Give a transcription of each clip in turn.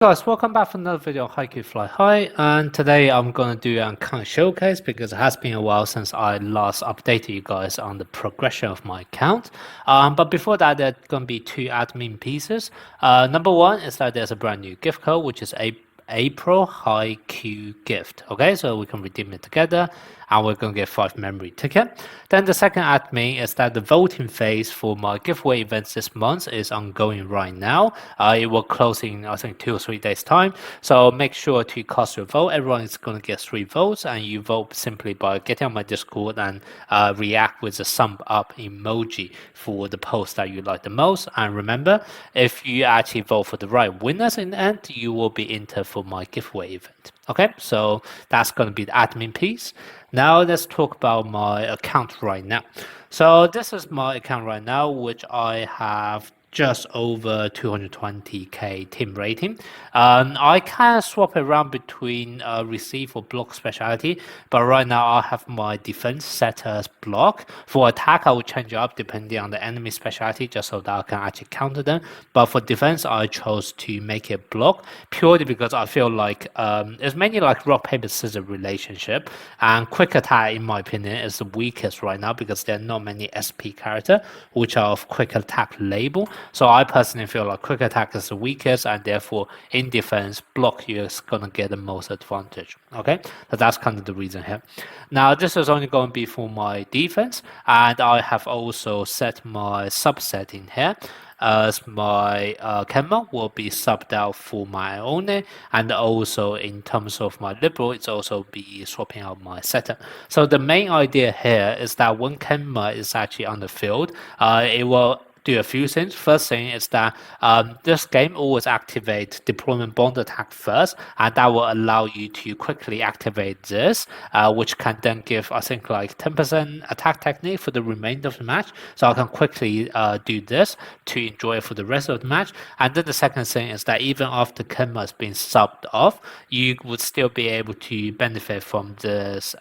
Guys, welcome back for another video of HAIKYU Fly High, and today I'm going to do an account showcase because it has been a while since I last updated you guys on the progression of my account. But before that, there's going to be two admin pieces. Number one is that there's a brand new gift code, which is a April HAIKYU gift. Okay, so we can redeem it together, and we're going to get 5 memory ticket. Then the second admin is that the voting phase for my giveaway events this month is ongoing right now. It will close in, I think, 2 or 3 days time. So make sure to cast your vote. Everyone is going to get 3 votes, and you vote simply by getting on my Discord and react with the thumb up emoji for the post that you like the most. And remember, if you actually vote for the right winners in the end, you will be entered for my giveaway event. Okay, so that's going to be the admin piece. Now let's talk about my account right now. So this is my account right now, which I have just over 220k team rating. I can swap around between receive or block specialty, but right now I have my defense set as block. For attack, I will change it up depending on the enemy specialty, just so that I can actually counter them. But for defense, I chose to make it block purely because I feel like it's mainly like rock paper scissors relationship, and quick attack, in my opinion, is the weakest right now because there are not many SP characters which are of quick attack label. So I personally feel like quick attack is the weakest, and therefore in defense, block you is gonna get the most advantage. Okay, so that's kind of the reason here. Now this is only going to be for my defense, and I have also set my subset in here. As my camera will be subbed out for my own, and also in terms of my liberal, it's also be swapping out my setup. So the main idea here is that when camera is actually on the field, it will do a few things. First thing is that this game always activate deployment bond attack first, and that will allow you to quickly activate this, which can then give, I think, like 10% attack technique for the remainder of the match. So I can quickly do this to enjoy it for the rest of the match. And then the second thing is that even after Kenma has been subbed off, you would still be able to benefit from this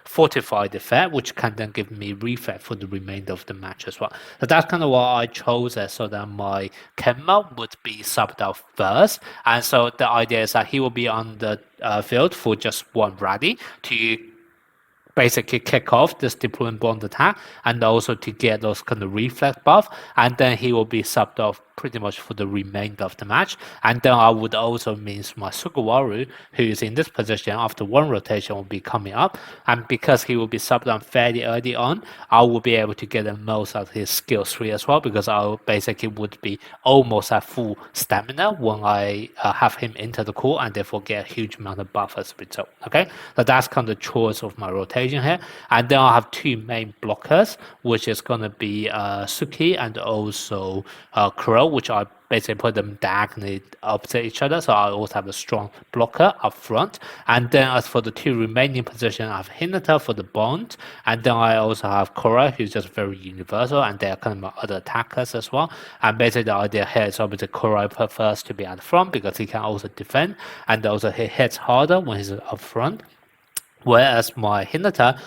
fortified effect, which can then give me reflect for the remainder of the match as well. So that's kind of why I chose it, so that my Kenma would be subbed out first. And so the idea is that he will be on the field for just one rally to basically kick off this deployment bond attack, and also to get those kind of reflex buff, and then he will be subbed off pretty much for the remainder of the match. And then I would also means my Sugawari, who is in this position after one rotation, will be coming up, and because he will be subbed on fairly early on, I will be able to get the most out of his skill 3 as well, because I basically would be almost at full stamina when I have him enter the core, and therefore get a huge amount of buff as a result. Okay, so that's kind of the choice of my rotation here. And then I have 2 main blockers, which is going to be Suki and also Crow, which I basically put them diagonally opposite each other, so I also have a strong blocker up front. And then as for the 2 remaining positions, I have Hinata for the bond, and then I also have Korra, who's just very universal, and they are kind of my other attackers as well. And basically the idea here is obviously Korra prefers to be at the front because he can also defend, and also he hits harder when he's up front. Whereas my Hinata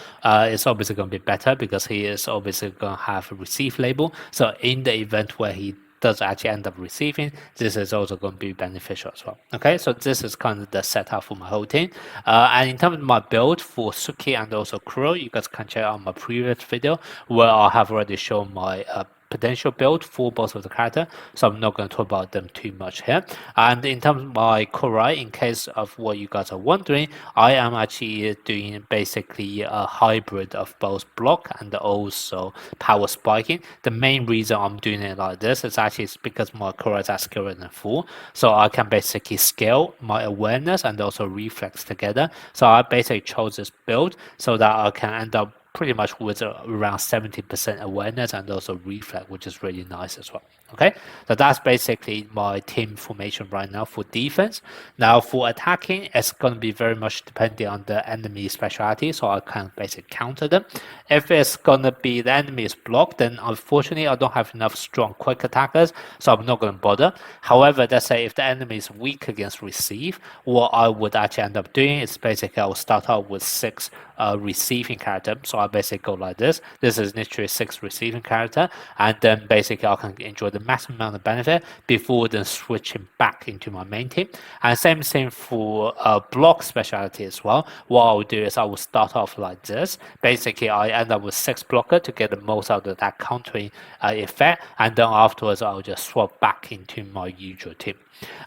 is obviously going to be better because he is obviously going to have a receive label. So in the event where he does actually end up receiving, this is also going to be beneficial as well. Okay, so this is kind of the setup for my whole team. And in terms of my build for Suki and also Kuro, you guys can check out my previous video where I have already shown my potential build for both of the character, so I'm not going to talk about them too much here. And in terms of my Korai, in case of what you guys are wondering, I am actually doing basically a hybrid of both block and also power spiking. The main reason I'm doing it like this is actually because my Korai is at skill rating 4, so I can basically scale my awareness and also reflex together. So I basically chose this build so that I can end up pretty much with around 70% awareness and also reflex, which is really nice as well. Okay, so that's basically my team formation right now for defense. Now for attacking, it's going to be very much depending on the enemy specialty, so I can basically counter them. If it's going to be the enemy is blocked, then unfortunately I don't have enough strong quick attackers, so I'm not going to bother. However, let's say if the enemy is weak against receive, what I would actually end up doing is basically I will start out with 6 receiving character. So I basically go like this. This is literally 6 receiving character, and then basically I can enjoy the maximum amount of benefit before then switching back into my main team. And same thing for block specialty as well. What I'll do is I will start off like this. Basically, I end up with 6 blocker to get the most out of that countering effect, and then afterwards I'll just swap back into my usual team.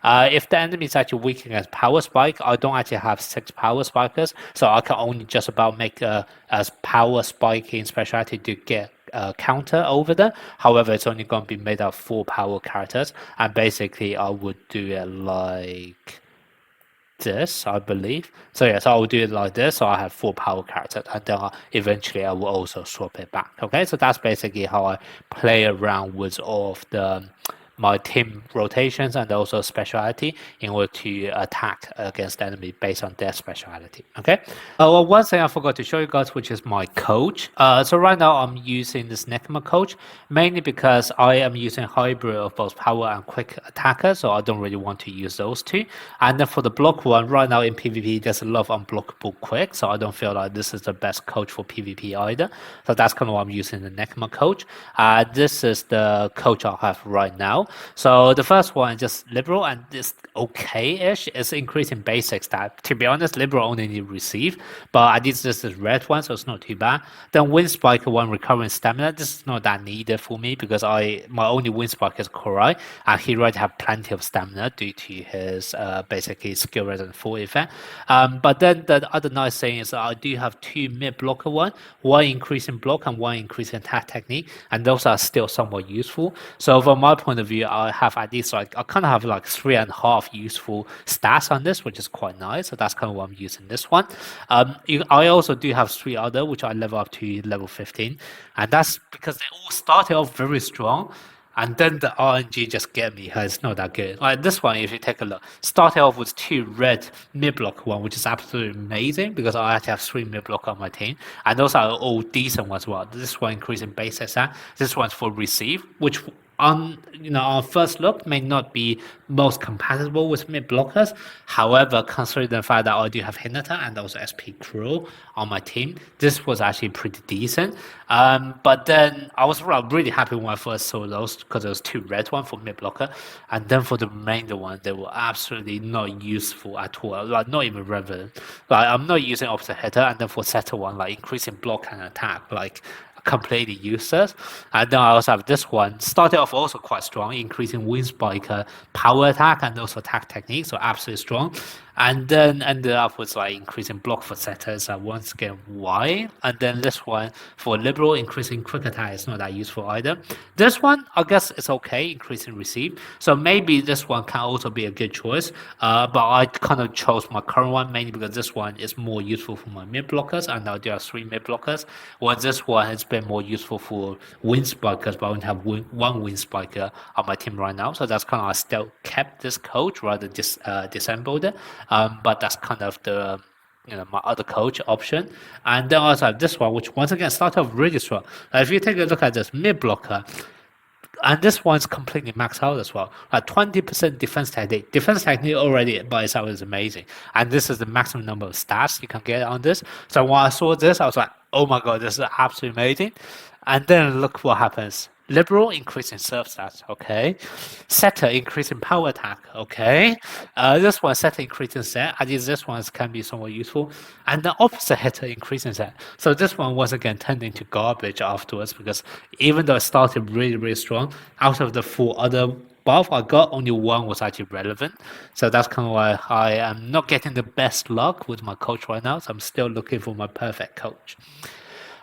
If the enemy is actually weak against power spike, I don't actually have 6 power spikers, so I can only just about make a power spiking specialty to get counter over there. However, it's only going to be made of 4 power characters, and basically I would do it like this, I believe. So yes, I will do it like this. So I have 4 power characters, and then eventually I will also swap it back. Okay, so that's basically how I play around with all of my team rotations and also speciality in order to attack against the enemy based on their speciality. Okay. Well, one thing I forgot to show you guys, which is my coach. So right now I'm using this Nekma coach mainly because I am using hybrid of both power and quick attacker, so I don't really want to use those two. And then for the block one, right now in PvP, there's a lot of unblockable quick, so I don't feel like this is the best coach for PvP either. So that's kind of why I'm using the Nekma coach. This is the coach I have right now. So the first one is just liberal, and it's okay-ish. It's increasing basic stat. To be honest, liberal only need receive, but at least this is red one, so it's not too bad. Then wind spiker one, recovering stamina. This is not that needed for me because my only wind spiker is Korai, and he already have plenty of stamina due to his basically skill resonant 4 effect. But then the other nice thing is that I do have 2 mid blocker one increasing block and one increasing attack technique, and those are still somewhat useful. So from my point of view, I have at least I kind of have like 3.5 useful stats on this, which is quite nice. So that's kind of why I'm using this one. I also do have 3 other which I level up to level 15, and that's because they all started off very strong. And then the RNG just get me. It's not that good. Like this one, if you take a look, started off with 2 red mid block one, which is absolutely amazing because I actually have 3 mid block on my team, and those are all decent ones as well. This one increasing base SR. This one's for receive, which on first look may not be most compatible with mid blockers. However, considering the fact that I do have Hinata and also SP Crow on my team, this was actually pretty decent. But then I was really happy when I first saw those because there was 2 red one for mid blocker, and then for the remainder one, they were absolutely not useful at all. Like not even relevant. Like I'm not using opposite hitter, and then for setter one, like increasing block and attack, like completely useless. And then I also have this one, started off also quite strong, increasing wind spiker power attack and also attack technique, so absolutely strong. And then ended up with like increasing block for setters once again why. And then this one for liberal, increasing quick attack is not that useful either. This one I guess it's okay, increasing receive, so maybe this one can also be a good choice, but I kind of chose my current one mainly because this one is more useful for my mid blockers, and now there are 3 mid blockers, while this one has been more useful for wind spikers, but I only have one wind spiker on my team right now, so that's kind of I still kept this coach rather than disassembled it. But that's kind of the my other coach option. And then also have this one, which once again started off really strong. If you take a look at this mid blocker, and this one's completely maxed out as well. 20% defense technique. Defense technique already by itself is amazing. And this is the maximum number of stats you can get on this. So when I saw this, I was like, oh my god, this is absolutely amazing. And then look what happens. Liberal increase in serve stats, okay. Setter increase in power attack, okay. This one setter increase in set. I think this one can be somewhat useful. And the opposite hitter increase in set. So this one once again turned into garbage afterwards because even though it started really, really strong, out of the 4 other buff I got, only one was actually relevant. So that's kind of why I am not getting the best luck with my coach right now. So I'm still looking for my perfect coach.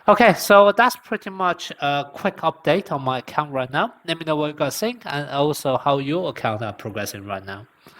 Okay, so that's pretty much a quick update on my account right now. Let me know what you guys think and also how your account are progressing right now.